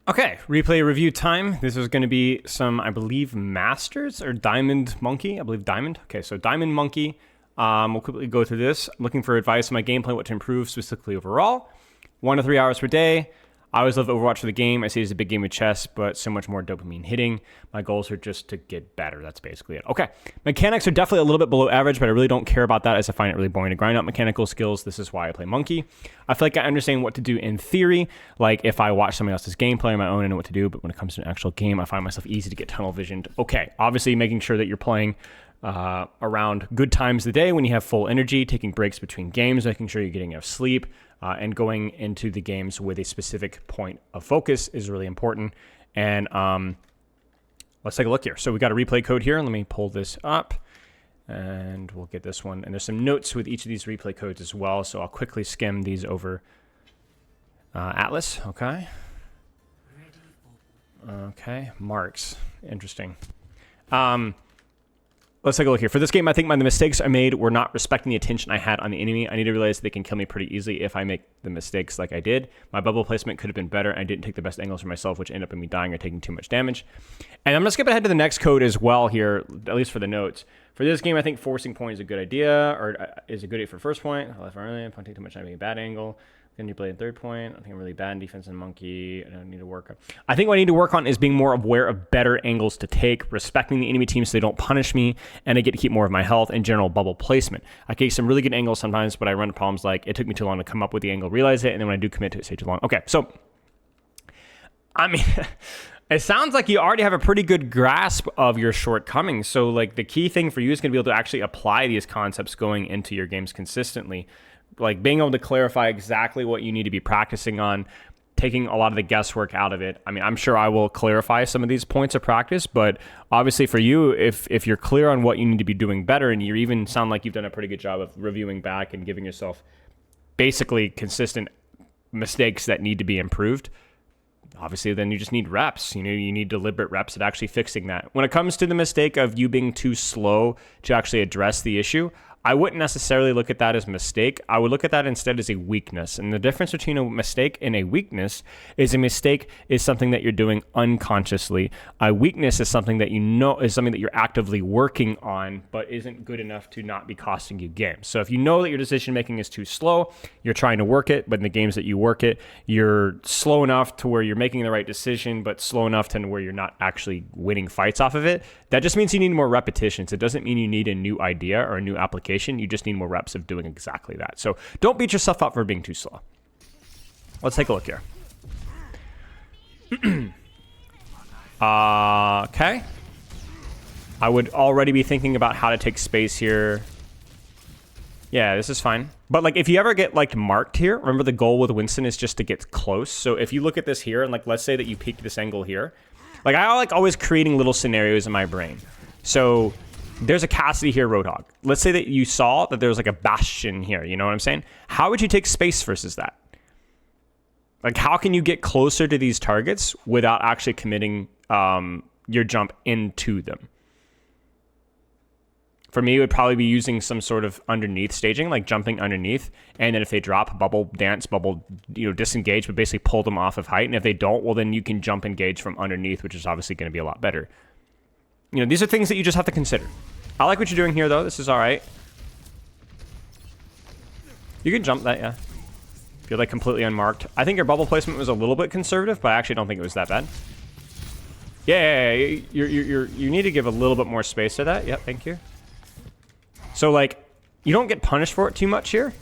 Okay, replay review time. This is going to be some, I believe, Masters or Diamond Monkey. I believe Diamond. Okay, so Diamond Monkey. We'll quickly go through this. I'm looking for advice on my gameplay, what to improve specifically overall. 1 to 3 hours per day. I always love Overwatch for the game. I see it's a big game of chess, but so much more dopamine hitting. My goals are just to get better. That's basically it. Okay, mechanics are definitely a little bit below average, but I really don't care about that as I find it really boring to grind out mechanical skills. This is why I play Monkey. I feel like I understand what to do in theory, like if I watch somebody else's gameplay on my own, I know what to do, but when it comes to an actual game, I find myself easy to get tunnel visioned. Okay, obviously making sure that you're playing around good times of the day when you have full energy, taking breaks between games, making sure you're getting enough sleep, and going into the games with a specific point of focus is really important. And let's take a look here. So we got a replay code here. Let me pull this up and we'll get this one. And there's some notes with each of these replay codes as well. So I'll quickly skim these over. Atlas, okay. Okay, marks, interesting. Let's take a look here. For this game, I think the mistakes I made were not respecting the attention I had on the enemy. I need to realize they can kill me pretty easily if I make the mistakes like I did. My bubble placement could have been better. I didn't take the best angles for myself, which ended up in me dying or taking too much damage. And I'm going to skip ahead to the next code as well here, at least for the notes. For this game, I think forcing point is a good idea, or is a good idea for first point. I left early. I'm taking too much time making a bad angle. Then you play in third point. I think I'm really bad in defense and Monkey. I don't need to work on. I think what I need to work on is being more aware of better angles to take, respecting the enemy team so they don't punish me, and I get to keep more of my health and general bubble placement. I take some really good angles sometimes, but I run into problems like it took me too long to come up with the angle, realize it, and then when I do commit to it, say too long. Okay, so, I mean, it sounds like you already have a pretty good grasp of your shortcomings. So, like, the key thing for you is going to be able to actually apply these concepts going into your games consistently. Like being able to clarify exactly what you need to be practicing on, taking a lot of the guesswork out of it. I mean, I'm sure I will clarify some of these points of practice, but obviously for you, if you're clear on what you need to be doing better, and you even sound like you've done a pretty good job of reviewing back and giving yourself basically consistent mistakes that need to be improved, obviously then you just need reps. You know, you need deliberate reps at actually fixing that. When it comes to the mistake of you being too slow to actually address the issue, I wouldn't necessarily look at that as a mistake. I would look at that instead as a weakness. And the difference between a mistake and a weakness is a mistake is something that you're doing unconsciously. A weakness is something that you know is something that you're actively working on, but isn't good enough to not be costing you games. So if you know that your decision making is too slow, you're trying to work it, but in the games that you work it, you're slow enough to where you're making the right decision, but slow enough to where you're not actually winning fights off of it. That just means you need more repetitions. It doesn't mean you need a new idea or a new application. You just need more reps of doing exactly that. So don't beat yourself up for being too slow. Let's take a look here. Okay. I would already be thinking about how to take space here. Yeah, this is fine. But like if you ever get like marked here, remember the goal with Winston is just to get close. So if you look at this here and like let's say that you peeked this angle here. Like I like always creating little scenarios in my brain. So there's a Cassidy here, Roadhog. Let's say that you saw that there was like a Bastion here. You know what I'm saying? How would you take space versus that? Like, how can you get closer to these targets without actually committing your jump into them? For me, it would probably be using some sort of underneath staging, like jumping underneath. And then if they drop, bubble dance, bubble, disengage, but basically pull them off of height. And if they don't, well, then you can jump engage from underneath, which is obviously going to be a lot better. These are things that you just have to consider. I like what you're doing here, though. This is all right. You can jump that, yeah. If you're, like, completely unmarked. I think your bubble placement was a little bit conservative, but I actually don't think it was that bad. Yeah. You need to give a little bit more space to that. Yep, thank you. So, like, you don't get punished for it too much here.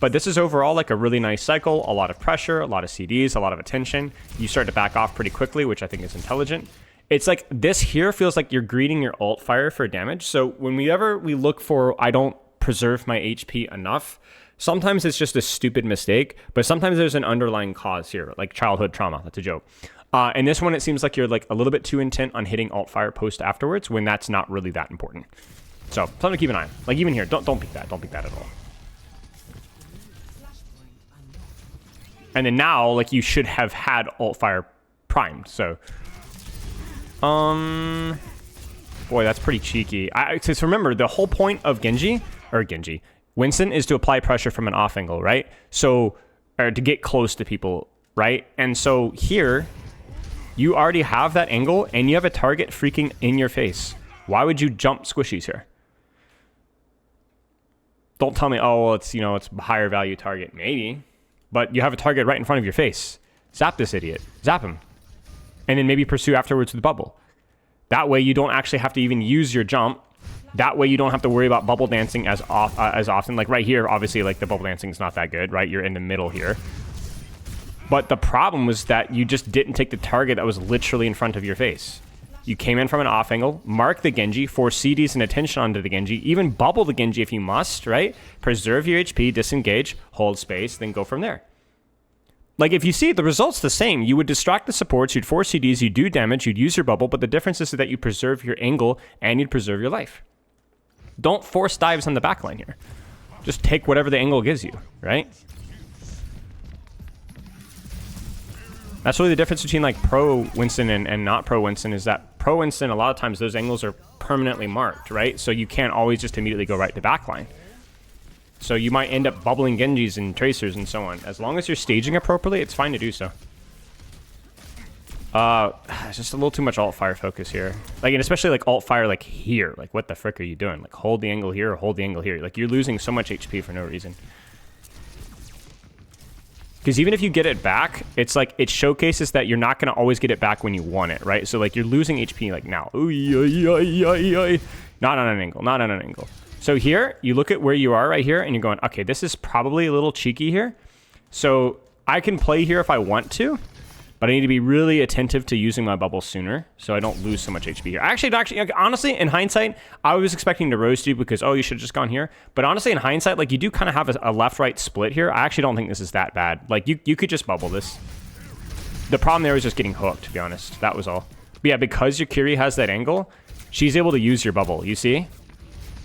But this is overall, like, a really nice cycle. A lot of pressure, a lot of CDs, a lot of attention. You start to back off pretty quickly, which I think is intelligent. It's like this here feels like you're greeting your alt fire for damage. So whenever we look for, I don't preserve my HP enough, sometimes it's just a stupid mistake, but sometimes there's an underlying cause here, like childhood trauma. That's a joke. And this one, it seems like you're like a little bit too intent on hitting alt fire post afterwards when that's not really that important. So something to keep an eye on. Like even here, don't pick that. Don't pick that at all. And then now, like you should have had alt fire primed. So. Boy, that's pretty cheeky. Just remember, the whole point of Winston is to apply pressure from an off angle, right? So, or to get close to people, right? And so here, You already have that angle, and you have a target freaking in your face. Why would you jump squishies here? Don't tell me, oh, well, it's, you know, it's a higher value target. Maybe. But you have a target right in front of your face. Zap this idiot. Zap him. And then maybe pursue afterwards with the bubble. That way you don't actually have to even use your jump. That way you don't have to worry about bubble dancing as often. Like right here, obviously, like the bubble dancing is not that good, right? You're in the middle here. But the problem was that you just didn't take the target that was literally in front of your face. You came in from an off angle, mark the Genji, force CDs and attention onto the Genji, even bubble the Genji if you must, right? Preserve your HP, disengage, hold space, then go from there. Like, if you see the result's the same, you would distract the supports, you'd force CDs, you'd do damage, you'd use your bubble, but the difference is that you preserve your angle and you'd preserve your life. Don't force dives on the backline here. Just take whatever the angle gives you, right? That's really the difference between like pro Winston and not pro Winston, is that pro Winston, a lot of times those angles are permanently marked, right? So you can't always just immediately go right to backline. So you might end up bubbling Genjis and tracers and so on. As long as you're staging appropriately, it's fine to do so. It's just a little too much alt fire focus here. Like, and especially like alt fire like here. Like, what the frick are you doing? Like, hold the angle here or hold the angle here. Like, you're losing so much HP for no reason. Because even if you get it back, it's like, it showcases that you're not going to always get it back when you want it, right? So like, you're losing HP like now. Not on an angle, not on an angle. So here, you look at where you are right here, and you're going, okay, this is probably a little cheeky here. So I can play here if I want to, but I need to be really attentive to using my bubble sooner so I don't lose so much HP here. Actually, honestly, in hindsight, I was expecting to roast you because, oh, you should have just gone here. But honestly, in hindsight, like, you do kind of have a left-right split here. I actually don't think this is that bad. Like, you could just bubble this. The problem there was just getting hooked, to be honest. That was all. But yeah, because your Kiri has that angle, she's able to use your bubble. You see?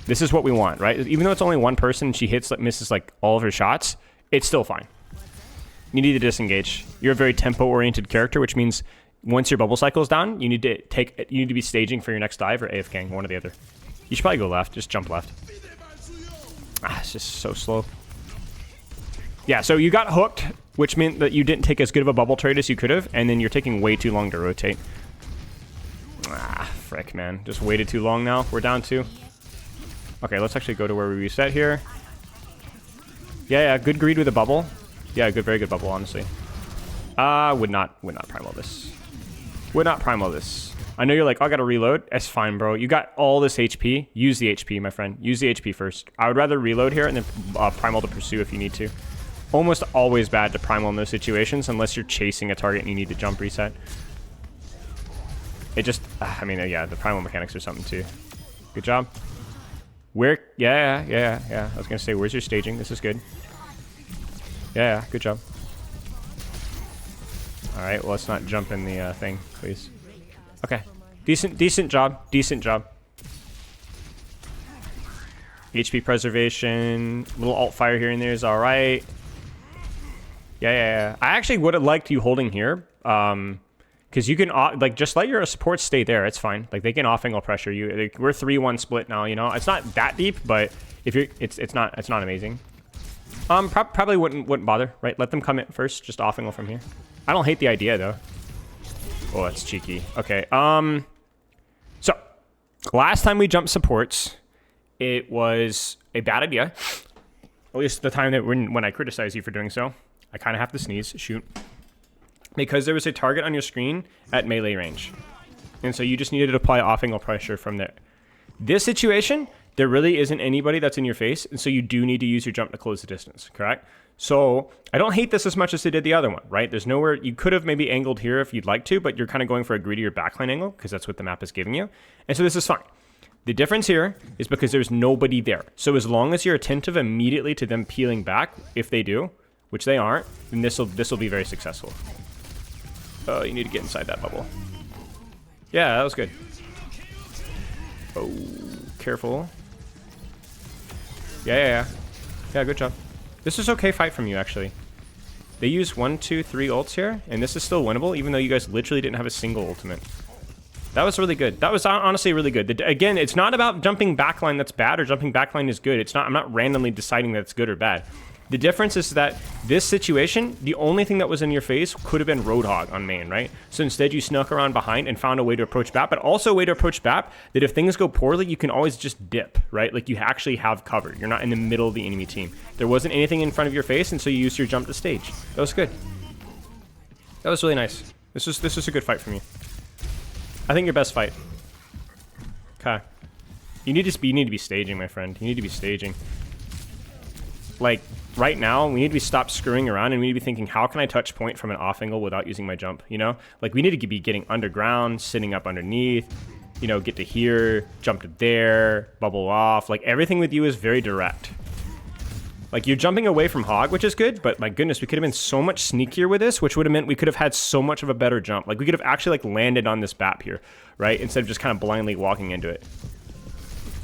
This is what we want, right? Even though it's only one person, she misses like all of her shots, it's still fine. You need to disengage. You're a very tempo-oriented character, which means once your bubble cycle is down, you need to be staging for your next dive or AFKing, one or the other. You should probably go left. Just jump left. It's just so slow. Yeah, so you got hooked, which meant that you didn't take as good of a bubble trade as you could have, and then you're taking way too long to rotate. Frick, man. Just waited too long now. We're down 2. Okay, let's actually go to where we reset here. Yeah, good greed with a bubble. Yeah, very good bubble, honestly. Would not primal this. Would not primal this. I know you're like, oh, I gotta reload. That's fine, bro. You got all this HP. Use the HP, my friend. Use the HP first. I would rather reload here and then primal to pursue if you need to. Almost always bad to primal in those situations unless you're chasing a target and you need to jump reset. It just, I mean, yeah, the primal mechanics are something too. Good job. Where, yeah. I was gonna say, where's your staging? This is good. Yeah, good job. All right, well, let's not jump in the thing, please. Okay, decent job. HP preservation, little alt fire here and there is all right. Yeah. I actually would have liked you holding here, because you can like just let your supports stay there. It's fine. Like, they can off angle pressure you. We're 3-1 split now. You know, it's not that deep, but if you're, it's not amazing. Probably wouldn't bother, right? Let them come in first, just off angle from here. I don't hate the idea though. Oh, that's cheeky. Okay. So last time we jumped supports, it was a bad idea. At least the time that when I criticize you for doing so. I kind of have to sneeze. Shoot. Because there was a target on your screen at melee range. And so you just needed to apply off-angle pressure from there. This situation, there really isn't anybody that's in your face, and so you do need to use your jump to close the distance, correct? So I don't hate this as much as I did the other one, right? There's nowhere, you could have maybe angled here if you'd like to, but you're kind of going for a greedier backline angle because that's what the map is giving you. And so this is fine. The difference here is because there's nobody there. So as long as you're attentive immediately to them peeling back, if they do, which they aren't, then this will be very successful. Oh, you need to get inside that bubble. Yeah, that was good. Oh, careful. Yeah, good job. This is okay fight from you, actually. They use 1, 2, 3 ults here, and this is still winnable, even though you guys literally didn't have a single ultimate. That was really good. That was honestly really good. Again, it's not about jumping backline that's bad or jumping backline is good. It's not. I'm not randomly deciding that it's good or bad. The difference is that this situation, the only thing that was in your face could have been Roadhog on main, right? So instead you snuck around behind and found a way to approach BAP, but also a way to approach BAP that if things go poorly, you can always just dip, right? Like you actually have cover. You're not in the middle of the enemy team. There wasn't anything in front of your face, and so you used your jump to stage. That was good. That was really nice. This was a good fight from you. I think your best fight. Okay. You need to be staging, my friend. You need to be staging. Like, right now, we need to be stopped screwing around, and we need to be thinking, how can I touch point from an off angle without using my jump, you know? Like, we need to be getting underground, sitting up underneath, you know, get to here, jump to there, bubble off. Like, everything with you is very direct. Like, you're jumping away from Hog, which is good, but my goodness, we could have been so much sneakier with this, which would have meant we could have had so much of a better jump. Like, we could have actually, like, landed on this BAP here, right? Instead of just kind of blindly walking into it.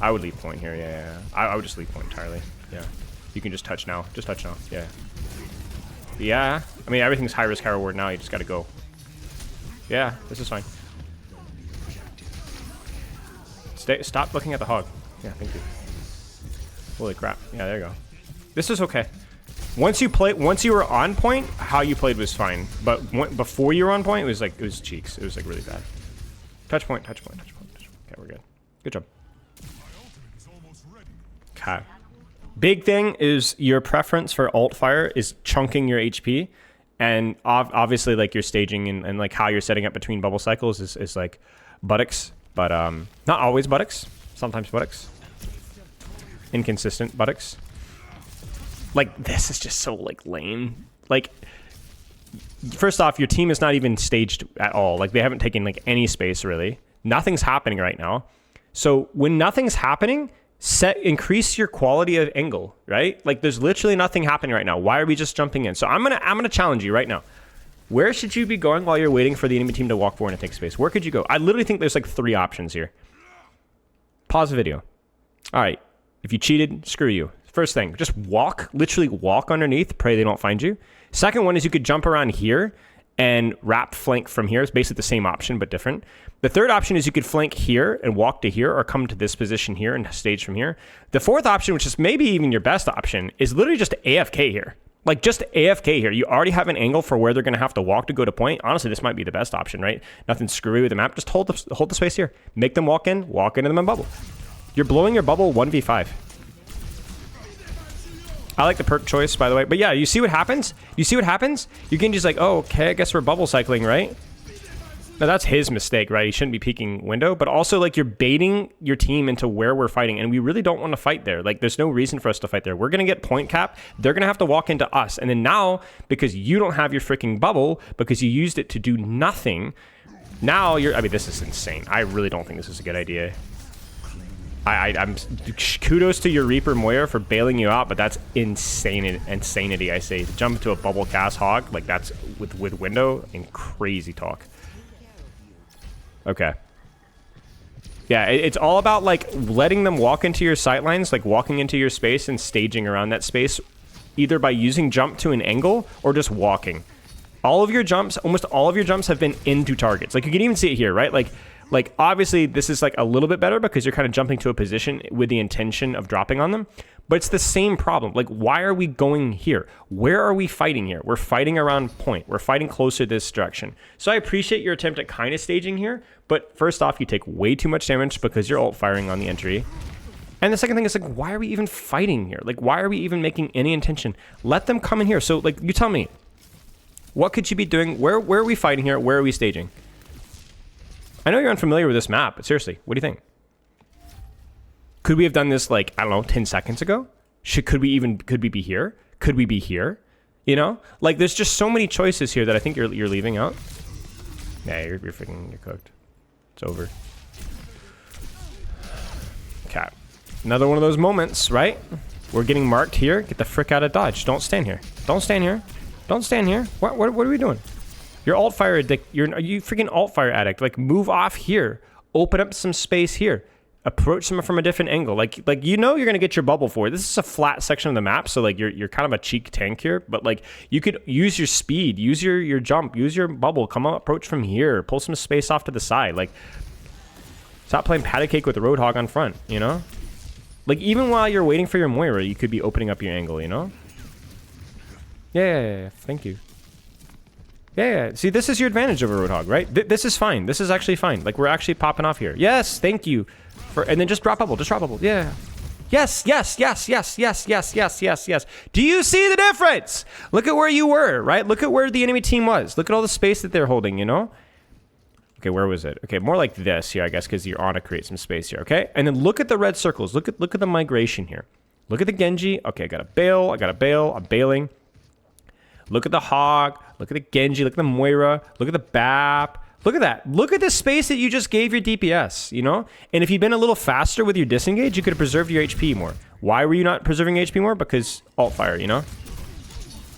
I would leave point here, yeah. I would just leave point entirely, yeah. You can just touch now. Just touch now. Yeah. Yeah. I mean, everything's high risk, high reward now. You just got to go. Yeah, this is fine. Stop looking at the Hog. Yeah, thank you. Holy crap. Yeah, there you go. This is okay. Once you were on point, how you played was fine. But before you were on point, it was cheeks. It was like really bad. Touch point, touch point, touch point, touch point. Okay, we're good. Good job. Okay. Big thing is your preference for alt fire is chunking your HP, and obviously like your staging and like how you're setting up between bubble cycles is like buttocks, but not always buttocks, sometimes buttocks. Inconsistent buttocks. Like this is just so like lame. Like first off, your team is not even staged at all. Like they haven't taken like any space really. Nothing's happening right now. So when nothing's happening, increase your quality of angle, right? Like there's literally nothing happening right now. Why are we just jumping in? So I'm gonna challenge you right now. Where should you be going while you're waiting for the enemy team to walk forward and take space? Where could you go? I literally think there's like 3 options here. Pause the video. All right. If you cheated, screw you. First thing, just walk, literally walk underneath, pray they don't find you. Second one is you could jump around here and wrap flank from here. It's basically the same option, but different. The third option is you could flank here and walk to here or come to this position here and stage from here. The fourth option, which is maybe even your best option, is literally just AFK here. Like just AFK here. You already have an angle for where they're going to have to walk to go to point. Honestly, this might be the best option, right? Nothing screwy with the map. Just hold the space here. Make them walk into them in bubble. You're blowing your bubble 1v5. I like the perk choice, by the way. But yeah, you see what happens? You see what happens? You can just like, oh, okay, I guess we're bubble cycling, right? Now, that's his mistake, right? He shouldn't be peeking window. But also, like, you're baiting your team into where we're fighting. And we really don't want to fight there. Like, there's no reason for us to fight there. We're going to get point cap. They're going to have to walk into us. And then now, because you don't have your freaking bubble, because you used it to do nothing, now you're... I mean, this is insane. I really don't think this is a good idea. I'm kudos to your Reaper Moira for bailing you out, but that's insanity, I say. To jump into a bubble cast Hog, like that's with window and crazy talk. Okay. Yeah, it's all about like letting them walk into your sightlines, like walking into your space and staging around that space, either by using jump to an angle or just walking. All of your jumps, almost all of your jumps have been into targets. Like you can even see it here, right? Like obviously this is like a little bit better because you're kind of jumping to a position with the intention of dropping on them, but it's the same problem. Like why are we going here? Where are we fighting here? We're fighting around point. We're fighting closer this direction. So I appreciate your attempt at kind of staging here, but first off, you take way too much damage because you're ult firing on the entry. And the second thing is like, why are we even fighting here? Like why are we even making any intention? Let them come in here. So like you tell me, what could you be doing? Where are we fighting here? Where are we staging? I know you're unfamiliar with this map, but seriously, what do you think? Could we have done this like, I don't know, 10 seconds ago? Could we be here? Could we be here? You know? Like there's just so many choices here that I think you're leaving out. Yeah, you're cooked. It's over. Okay. Another one of those moments, right? We're getting marked here. Get the frick out of dodge. Don't stand here. Don't stand here. Don't stand here. What are we doing? You're alt fire addict. Are you freaking alt fire addict? Like move off here. Open up some space here. Approach someone from a different angle. Like you know you're gonna get your bubble for it. This is a flat section of the map, so like you're kind of a cheek tank here. But like you could use your speed, use your jump, use your bubble. Come up, approach from here. Pull some space off to the side. Like stop playing patty cake with the Roadhog on front. You know, like even while you're waiting for your Moira, you could be opening up your angle. You know. Yeah. Thank you. Yeah. See, this is your advantage over Roadhog, right? This is fine. This is actually fine. Like, we're actually popping off here. Yes, thank you. And then just drop bubble. Just drop bubble. Yeah. Yes. Do you see the difference? Look at where you were, right? Look at where the enemy team was. Look at all the space that they're holding, you know? Okay, where was it? Okay, more like this here, I guess, because you're on to create some space here, okay? And then look at the red circles. Look at the migration here. Look at the Genji. Okay, I got to bail. I'm bailing. Look at the Hog. Look at the Genji. Look at the Moira. Look at the BAP. Look at that. Look at the space that you just gave your DPS, you know? And if you'd been a little faster with your disengage, you could have preserved your HP more. Why were you not preserving HP more? Because alt fire, you know?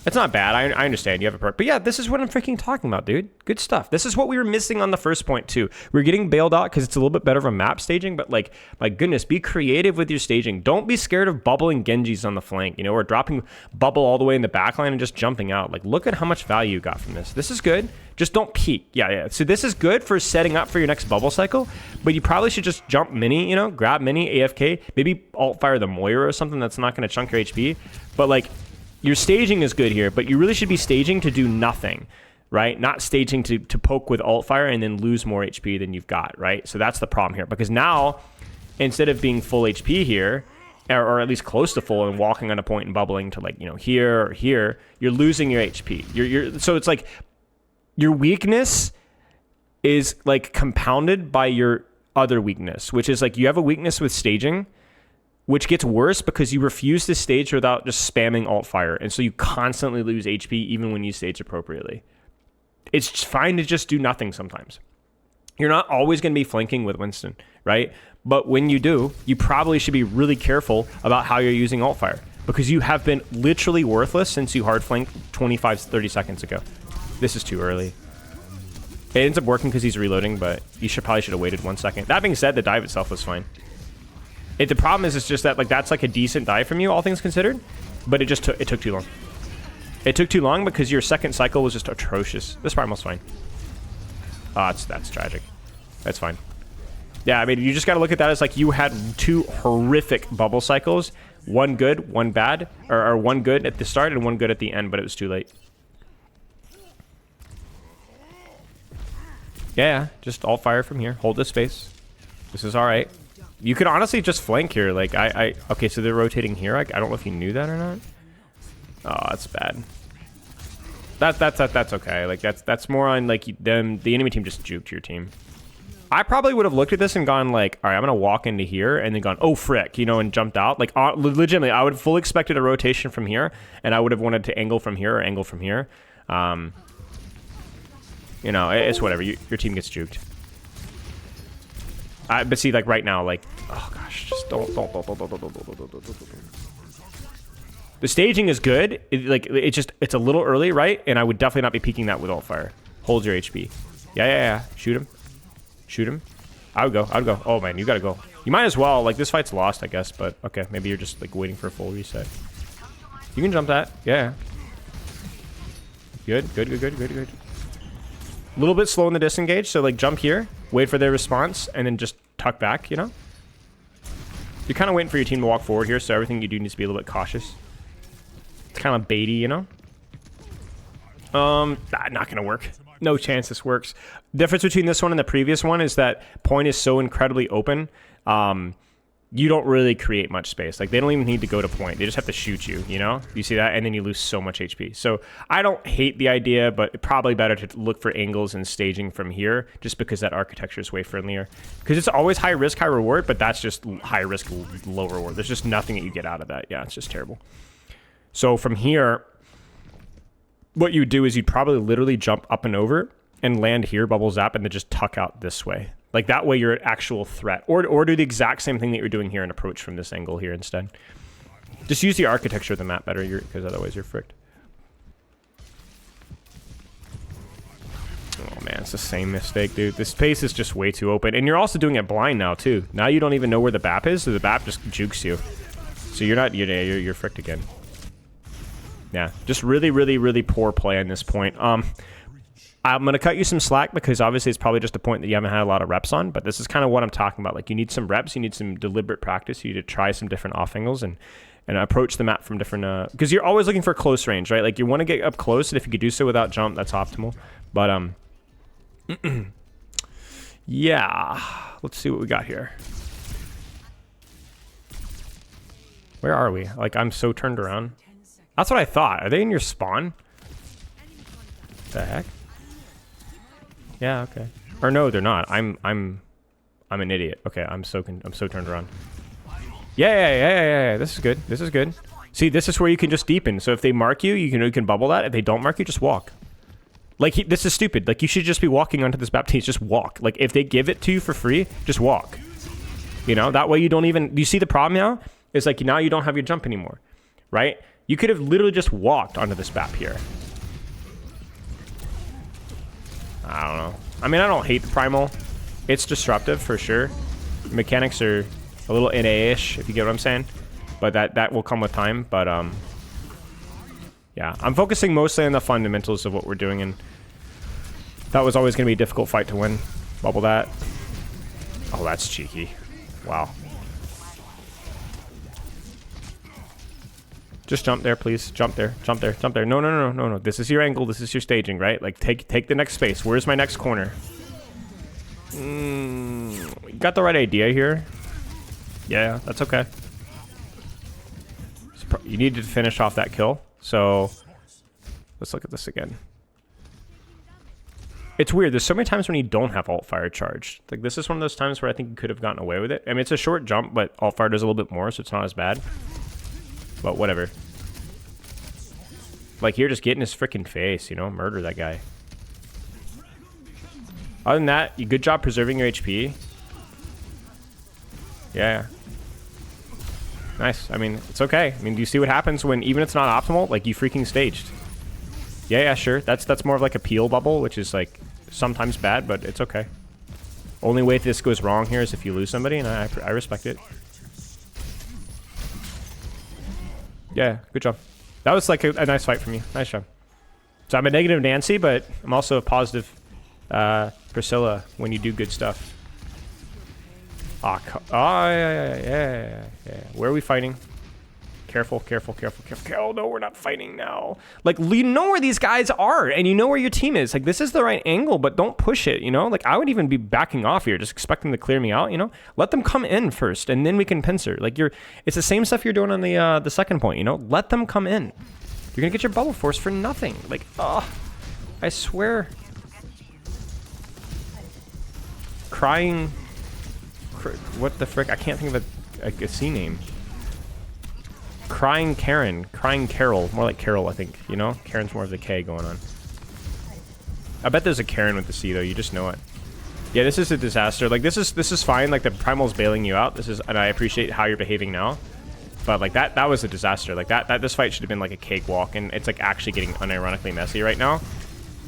It's not bad. I understand. You have a perk. But yeah, this is what I'm freaking talking about, dude. Good stuff. This is what we were missing on the first point, too. We're getting bailed out because it's a little bit better of a map staging. But, like, my goodness, be creative with your staging. Don't be scared of bubbling Genjis on the flank, you know, or dropping bubble all the way in the backline and just jumping out. Like, look at how much value you got from this. This is good. Just don't peek. Yeah. So this is good for setting up for your next bubble cycle. But you probably should just jump mini, you know, grab mini, AFK. Maybe alt fire the Moira or something that's not going to chunk your HP. But, like, your staging is good here, but you really should be staging to do nothing, right? Not staging to poke with alt fire and then lose more HP than you've got, right? So that's the problem here, because now, instead of being full HP here, or at least close to full and walking on a point and bubbling to, like, you know, here or here, you're losing your HP. So it's like your weakness is like compounded by your other weakness, which is like you have a weakness with staging, which gets worse because you refuse to stage without just spamming alt fire. And so you constantly lose HP even when you stage appropriately. It's fine to just do nothing sometimes. You're not always going to be flanking with Winston, right? But when you do, you probably should be really careful about how you're using alt fire, because you have been literally worthless since you hard flanked 30 seconds ago. This is too early. It ends up working because he's reloading, but you probably should have waited 1 second. That being said, the dive itself was fine. The problem is, it's just that, like, that's like a decent dive from you, all things considered, but it took too long. It took too long because your second cycle was just atrocious. This primal's fine. Oh, that's tragic. That's fine. Yeah, I mean, you just got to look at that as like you had two horrific bubble cycles, one good, one bad, or one good at the start and one good at the end, but it was too late. Yeah, just alt fire from here. Hold this space. This is all right. You could honestly just flank here. Like, okay, so they're rotating here. I don't know if you knew that or not. Oh, that's bad. That's okay. Like, that's more on, like, them. The enemy team just juked your team. I probably would have looked at this and gone, like, all right, I'm going to walk into here, and then gone, oh, frick, you know, and jumped out. Like, legitimately, I would have fully expected a rotation from here, and I would have wanted to angle from here or angle from here. You know, it's whatever. Your team gets juked. But see, like, right now, like, oh gosh, just don't. The staging is good. It's a little early, right? And I would definitely not be peeking that with alt fire. Hold your HP. Yeah. Shoot him. I would go. Oh man, you gotta go. You might as well. Like, this fight's lost, I guess. But okay, maybe you're just like waiting for a full reset. You can jump that. Yeah. Good. A little bit slow in the disengage, so like jump here, wait for their response, and then just tuck back, you know? You're kind of waiting for your team to walk forward here, so everything you do needs to be a little bit cautious. It's kind of baity, you know? Not gonna work. No chance this works. Difference between this one and the previous one is that point is so incredibly open. You don't really create much space. Like, they don't even need to go to point. They just have to shoot you, you know? You see that? And then you lose so much HP. So I don't hate the idea, but probably better to look for angles and staging from here, just because that architecture is way friendlier. Because it's always high risk, high reward, but that's just high risk, low reward. There's just nothing that you get out of that. Yeah, it's just terrible. So from here, what you do is you'd probably literally jump up and over and land here, bubble zap, and then just tuck out this way. Like, that way you're an actual threat. Or do the exact same thing that you're doing here and approach from this angle here instead. Just use the architecture of the map better, because otherwise you're fricked. Oh man, it's the same mistake, dude. This space is just way too open. And you're also doing it blind now, too. Now you don't even know where the BAP is, so the BAP just jukes you. So you're fricked again. Yeah, just really poor play on this point. I'm going to cut you some slack because obviously it's probably just a point that you haven't had a lot of reps on, but this is kind of what I'm talking about. Like, you need some reps, you need some deliberate practice, you need to try some different off angles and and approach the map from different, because you're always looking for close range, right? Like you want to get up close, and if you could do so without jump, that's optimal. But yeah, let's see what we got here. Where are we? Like, I'm so turned around. That's what I thought. Are they in your spawn? The heck? Yeah, okay. Or no, they're not. I'm an idiot. Okay, I'm so turned around. Yeah. This is good. This is good. See, this is where you can just deepen. So if they mark you, you can bubble that. If they don't mark you, just walk. Like, this is stupid. Like, you should just be walking onto this Baptiste. Just walk. Like, if they give it to you for free, just walk. You know, that way you don't even... Do you see the problem now? It's like, now you don't have your jump anymore, right? You could have literally just walked onto this map here. I don't know. I mean, I don't hate the Primal. It's disruptive, for sure. The mechanics are a little NA-ish, if you get what I'm saying. But that will come with time. But, yeah. I'm focusing mostly on the fundamentals of what we're doing, and that was always going to be a difficult fight to win. Bubble that. Oh, that's cheeky. Wow. Just jump there, please. Jump there. Jump there. Jump there. No. This is your angle. This is your staging, right? Like, take the next space. Where's my next corner? You got the right idea here. Yeah, that's okay. You need to finish off that kill. So, let's look at this again. It's weird. There's so many times when you don't have alt fire charged. Like, this is one of those times where I think you could have gotten away with it. I mean, it's a short jump, but alt fire does a little bit more, so it's not as bad. But whatever. Like, here, just get in his freaking face, you know? Murder that guy. Other than that, good job preserving your HP. Yeah. Nice. I mean, it's okay. I mean, do you see what happens when even it's not optimal? Like, you freaking staged. Yeah, sure. That's more of like a peel bubble, which is, like, sometimes bad, but it's okay. Only way this goes wrong here is if you lose somebody, and I respect it. Yeah, good job. That was like a nice fight from you. Nice job. So I'm a negative Nancy, but I'm also a positive Priscilla when you do good stuff. Oh, yeah. Where are we fighting? Careful. Oh, no, we're not fighting now. Like, you know where these guys are, and you know where your team is. Like, this is the right angle, but don't push it, you know? Like, I would even be backing off here, just expecting to clear me out, you know? Let them come in first, and then we can pincer. Like, it's the same stuff you're doing on the second point, you know? Let them come in. You're gonna get your bubble force for nothing. Like, oh, I swear. Crying... What the frick? I can't think of a C name. Crying Karen. Crying Carol. More like Carol, I think. You know? Karen's more of the K going on. I bet there's a Karen with the C, though. You just know it. Yeah, this is a disaster. Like, this is fine. Like, the Primal's bailing you out. And I appreciate how you're behaving now. But, like, that was a disaster. Like, this fight should have been, like, a cakewalk. And it's, like, actually getting unironically messy right now.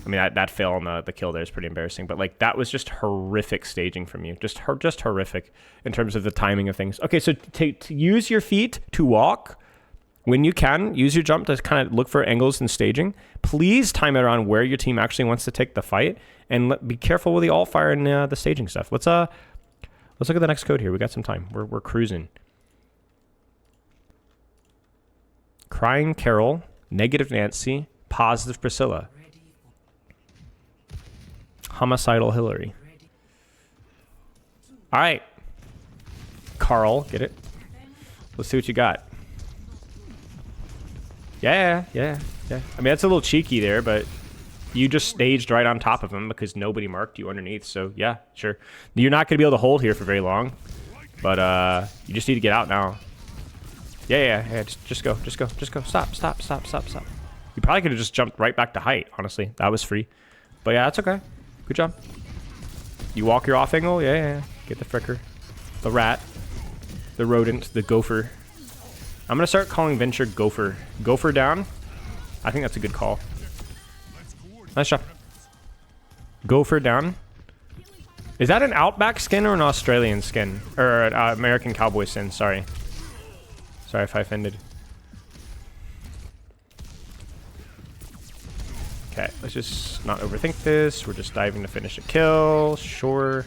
I mean, that fail on the kill there is pretty embarrassing. But, like, that was just horrific staging from you. Just horrific in terms of the timing of things. Okay, so to use your feet to walk... When you can, use your jump to kind of look for angles and staging. Please time it around where your team actually wants to take the fight, and be careful with the alt fire and the staging stuff. Let's look at the next code here. We got some time. We're cruising. Crying Carol, negative Nancy, positive Priscilla, homicidal Hillary. All right, Carl, get it? Let's see what you got. Yeah. I mean, that's a little cheeky there, but you just staged right on top of him because nobody marked you underneath. So, yeah, sure. You're not going to be able to hold here for very long, but you just need to get out now. Yeah. Just go. Stop. You probably could have just jumped right back to height, honestly. That was free. But, yeah, that's okay. Good job. You walk your off angle? Yeah. Get the fricker. The rat. The rodent. The gopher. I'm going to start calling Venture Gopher. Gopher down. I think that's a good call. Nice job. Gopher down. Is that an Outback skin or an Australian skin? Or an American Cowboy skin, sorry. Sorry if I offended. Okay, let's just not overthink this. We're just diving to finish a kill. Sure.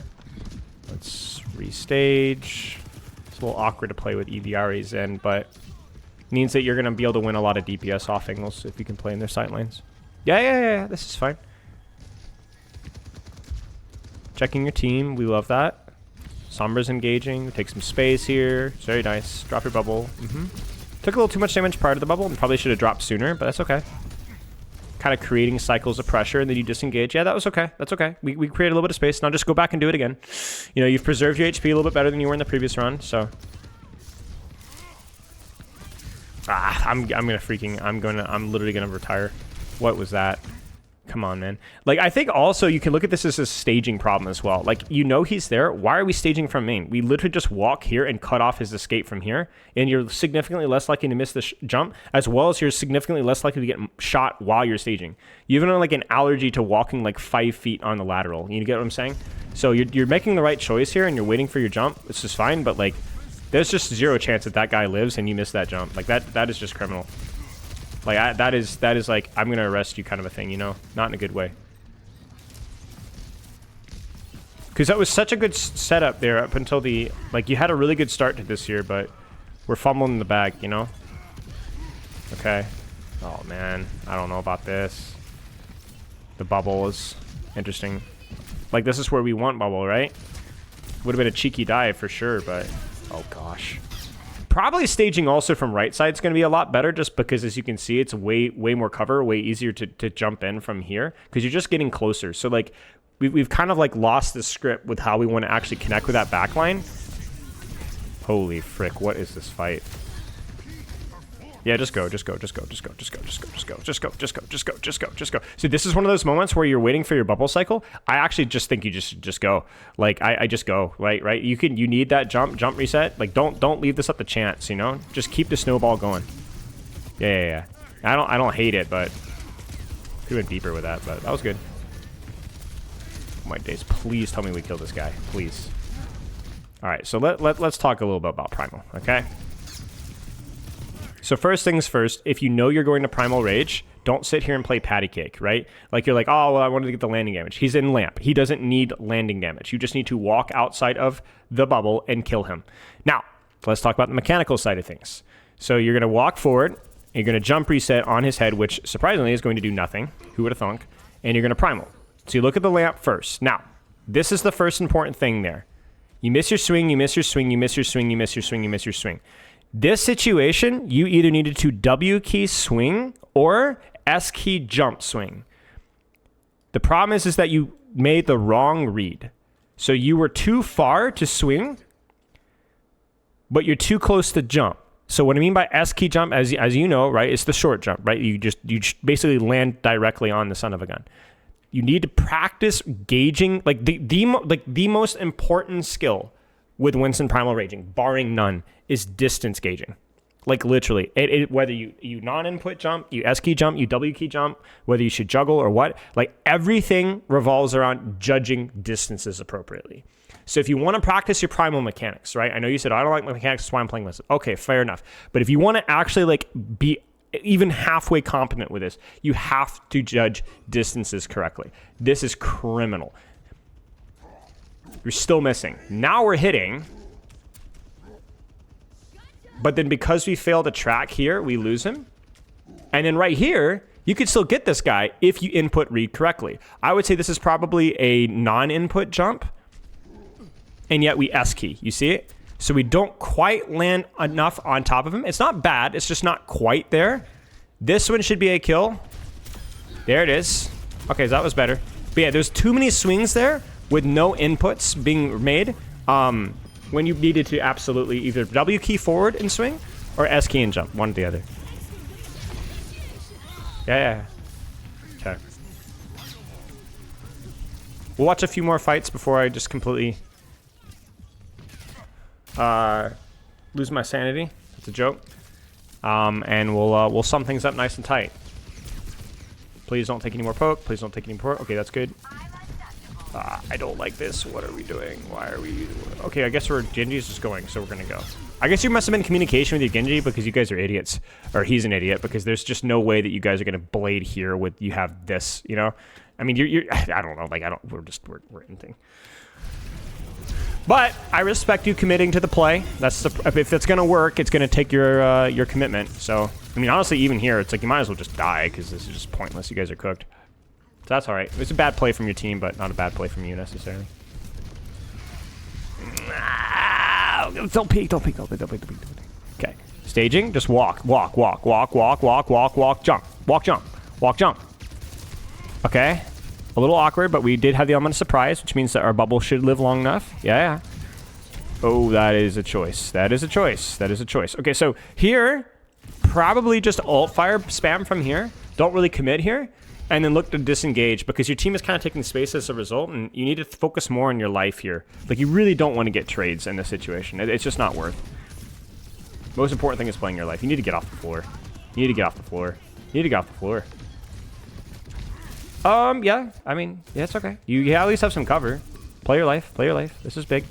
Let's restage. It's a little awkward to play with EVREs in, but... Means that you're going to be able to win a lot of DPS off angles if you can play in their sight lanes. Yeah. This is fine. Checking your team. We love that. Sombra's engaging. Take some space here. It's very nice. Drop your bubble. Took a little too much damage prior to the bubble and probably should have dropped sooner, but that's okay. Kind of creating cycles of pressure and then you disengage. Yeah, that was okay. That's okay. We created a little bit of space. Now just go back and do it again. You know, you've preserved your HP a little bit better than you were in the previous run, so... I'm literally gonna retire. What was that? Come on, man. Like, I think also you can look at this as a staging problem as well. Like, you know he's there. Why are we staging from main? We literally just walk here and cut off his escape from here, and you're significantly less likely to miss the jump, as well as you're significantly less likely to get shot while you're staging. You even have like an allergy to walking like 5 feet on the lateral. You get what I'm saying? So you're making the right choice here, and you're waiting for your jump. It's just fine, but like, there's just zero chance that that guy lives and you miss that jump. Like, that is just criminal. Like, that is like, I'm going to arrest you kind of a thing, you know? Not in a good way. Because that was such a good setup there up until the... Like, you had a really good start to this year, but we're fumbling in the bag, you know? Okay. Oh, man. I don't know about this. The bubble is interesting. Like, this is where we want bubble, right? Would have been a cheeky dive for sure, but... Oh, gosh. Probably staging also from right side is going to be a lot better just because, as you can see, it's way more cover, way easier to jump in from here because you're just getting closer. So, like, we've kind of, like, lost the script with how we want to actually connect with that backline. Holy frick, what is this fight? Yeah, just go. So this is one of those moments where you're waiting for your bubble cycle. I actually just think you just go. Like, I just go, right? You need that jump reset. Like, don't leave this up to chance, you know? Just keep the snowball going. Yeah. I don't hate it, but we went deeper with that, but that was good. Oh my days, please tell me we kill this guy, please. All right, so let's talk a little bit about Primal, okay? So first things first, if you know you're going to Primal Rage, don't sit here and play patty cake, right? Like, you're like, oh, well, I wanted to get the landing damage. He's in lamp. He doesn't need landing damage. You just need to walk outside of the bubble and kill him. Now, let's talk about the mechanical side of things. So you're going to walk forward, you're going to jump reset on his head, which surprisingly is going to do nothing. Who would have thunk? And you're going to Primal. So you look at the lamp first. Now, this is the first important thing there. You miss your swing, you miss your swing, you miss your swing, you miss your swing, you miss your swing. This situation, you either needed to W key swing or S key jump swing. The problem is that you made the wrong read. So you were too far to swing, but you're too close to jump. So what I mean by S key jump, as you know, right, it's the short jump, right? You basically land directly on the son of a gun. You need to practice gauging, like the most important skill with Winston Primal Raging, barring none, is distance gauging. Like, literally, whether you non-input jump, you S key jump, you W key jump, whether you should juggle or what, like, everything revolves around judging distances appropriately. So if you want to practice your primal mechanics, right? I know you said, I don't like my mechanics, that's why I'm playing this. Okay, fair enough. But if you want to actually, like, be even halfway competent with this, you have to judge distances correctly. This is criminal. You're still missing. Now we're hitting. But then because we fail to track here, we lose him. And then right here, you could still get this guy if you input read correctly. I would say this is probably a non-input jump. And yet we S key. You see it? So we don't quite land enough on top of him. It's not bad. It's just not quite there. This one should be a kill. There it is. Okay, so that was better. But yeah, there's too many swings there with no inputs being made. When you needed to absolutely either W key forward and swing or S key and jump. One or the other. Yeah. Okay. We'll watch a few more fights before I just completely lose my sanity. It's a joke. And we'll sum things up nice and tight. Please don't take any more poke. Please don't take any more poke. Okay, that's good. I don't like this. What are we doing? Why are we... Okay, I guess Genji's just going, so we're gonna go. I guess you must have been in communication with your Genji because you guys are idiots. Or he's an idiot because there's just no way that you guys are gonna blade here with you have this, you know? I mean, you're I don't know, like, we're anything. But I respect you committing to the play. If it's gonna work, it's gonna take your commitment. So I mean, honestly, even here, it's like you might as well just die because this is just pointless. You guys are cooked. So that's all right. It's a bad play from your team, but not a bad play from you necessarily. Don't peek. Okay, staging. Just walk, jump. Okay. A little awkward, but we did have the element of surprise, which means that our bubble should live long enough. Yeah. Oh, that is a choice. Okay, so here, probably just alt fire spam from here. Don't really commit here. And then look to disengage because your team is kind of taking space as a result, and you need to focus more on your life here. Like, you really don't want to get trades in this situation. It's just not worth. Most important thing is playing your life. You need to get off the floor. Yeah, I mean, yeah, it's okay. You at least have some cover. Play your life. This is big.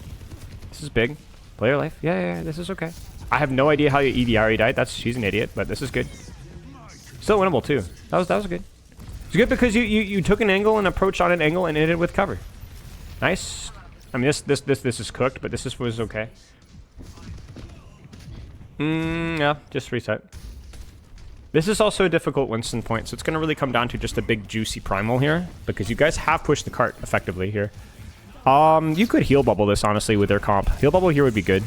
Play your life. Yeah, this is okay. I have no idea how your EDRE died. She's an idiot, but this is good. Still winnable, too. That was good. It's good because you took an angle and approached on an angle and ended with cover. Nice. I mean, this is cooked, but was okay. Yeah, just reset. This is also a difficult Winston point, so it's going to really come down to just a big juicy primal here because you guys have pushed the cart effectively here. You could heal bubble this, honestly, with their comp. Heal bubble here would be good.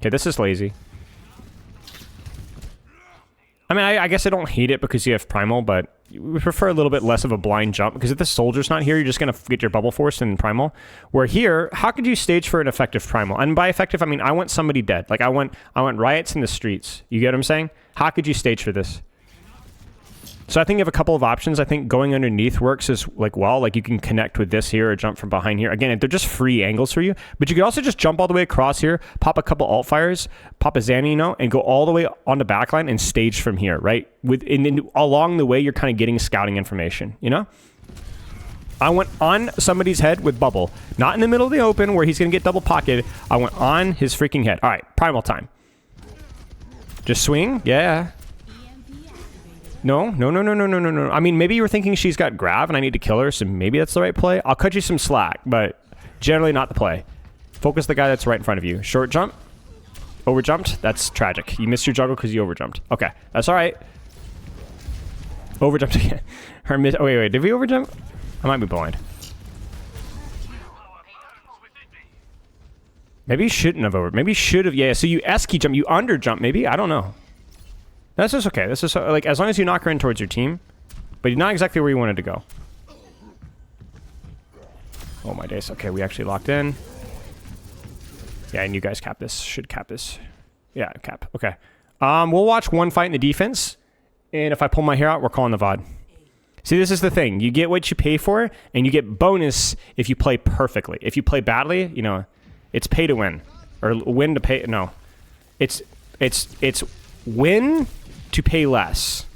Okay, this is lazy. I mean, I guess I don't hate it because you have primal, but we prefer a little bit less of a blind jump because if the soldier's not here, you're just going to get your bubble force in primal. Where here, how could you stage for an effective primal? And by effective, I mean, I want somebody dead. Like, I want riots in the streets. You get what I'm saying? How could you stage for this? So I think you have a couple of options. I think going underneath works as like you can connect with this here or jump from behind here. Again, they're just free angles for you, but you could also just jump all the way across here, pop a couple alt fires, pop a Zanino, and go all the way on the backline and stage from here, right? Along the way, you're kind of getting scouting information, you know? I went on somebody's head with bubble, not in the middle of the open where he's going to get double pocketed. I went on his freaking head. All right, primal time. Just swing, yeah. No. I mean, maybe you were thinking she's got grav and I need to kill her, so maybe that's the right play. I'll cut you some slack, but generally not the play. Focus the guy that's right in front of you. Short jump. Overjumped. That's tragic. You missed your juggle because you overjumped. Okay, that's all right. Overjumped again. Oh, wait. Did we overjump? I might be blind. Maybe you shouldn't have over. Maybe you should have. Yeah, so you S-key jump. You underjump, maybe? I don't know. That's just okay. This is like as long as you knock her in towards your team, but you're not exactly where you wanted to go. Oh my days. Okay, we actually locked in. Yeah, and you guys cap this. Should cap this. Yeah, cap. Okay. We'll watch one fight in the defense, and if I pull my hair out, we're calling the VOD. See, this is the thing. You get what you pay for, and you get bonus if you play perfectly. If you play badly, you know, it's pay to win, or win to pay. No, it's win to pay less.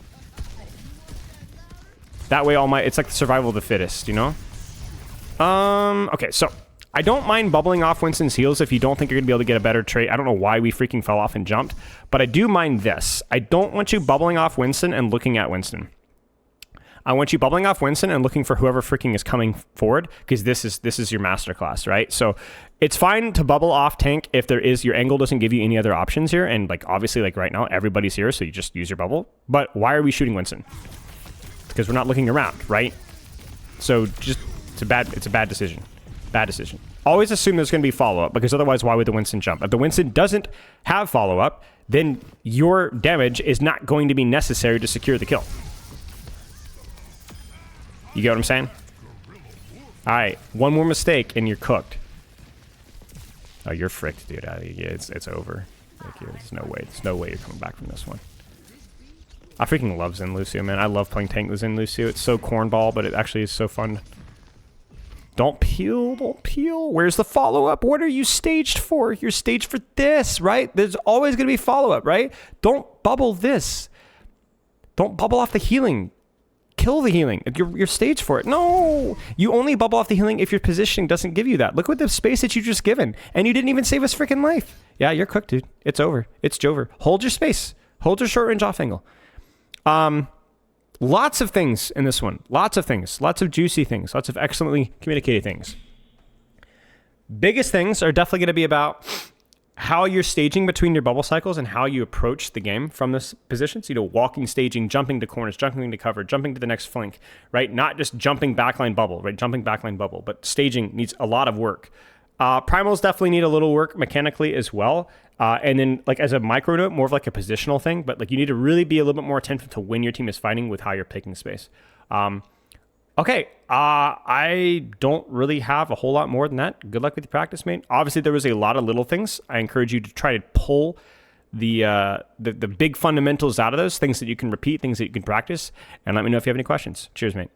That way it's like the survival of the fittest, you know? Okay, so I don't mind bubbling off Winston's heals if you don't think you're gonna be able to get a better trade. I don't know why we freaking fell off and jumped, but I do mind this. I don't want you bubbling off Winston and looking at Winston. I want you bubbling off Winston and looking for whoever freaking is coming forward, because this is your masterclass, right? So it's fine to bubble off tank if your angle doesn't give you any other options here, and like obviously like right now everybody's here, so you just use your bubble. But why are we shooting Winston? Because we're not looking around, right? So just it's a bad decision. Bad decision. Always assume there's going to be follow-up, because otherwise why would the Winston jump? If the Winston doesn't have follow-up, then your damage is not going to be necessary to secure the kill. You get what I'm saying? All right, one more mistake and you're cooked. Oh, you're fricked, dude. Yeah, it's over. Like, there's no way you're coming back from this one. I freaking love Zen Lucio, man. I love playing tank with Zen Lucio. It's so cornball, but it actually is so fun. Don't peel. Where's the follow-up? What are you staged for? You're staged for this, right? There's always going to be follow-up, right? Don't bubble this. Don't bubble off the healing. Kill the healing. You're staged for it. No! You only bubble off the healing if your positioning doesn't give you that. Look at the space that you just given. And you didn't even save us freaking life. Yeah, you're cooked, dude. It's over. It's Jover. Hold your space. Hold your short range off angle. Lots of things in this one. Lots of things. Lots of juicy things. Lots of excellently communicated things. Biggest things are definitely going to be about how you're staging between your bubble cycles and how you approach the game from this position. So, walking, staging, jumping to corners, jumping to cover, jumping to the next flank, right? Not just jumping backline bubble, right? Jumping backline bubble, but staging needs a lot of work. Primals definitely need a little work mechanically as well. And then like as a micro note, more of like a positional thing, but like you need to really be a little bit more attentive to when your team is fighting with how you're picking space. Okay, I don't really have a whole lot more than that. Good luck with your practice, mate. Obviously, there was a lot of little things. I encourage you to try to pull the big fundamentals out of those, things that you can repeat, things that you can practice, and let me know if you have any questions. Cheers, mate.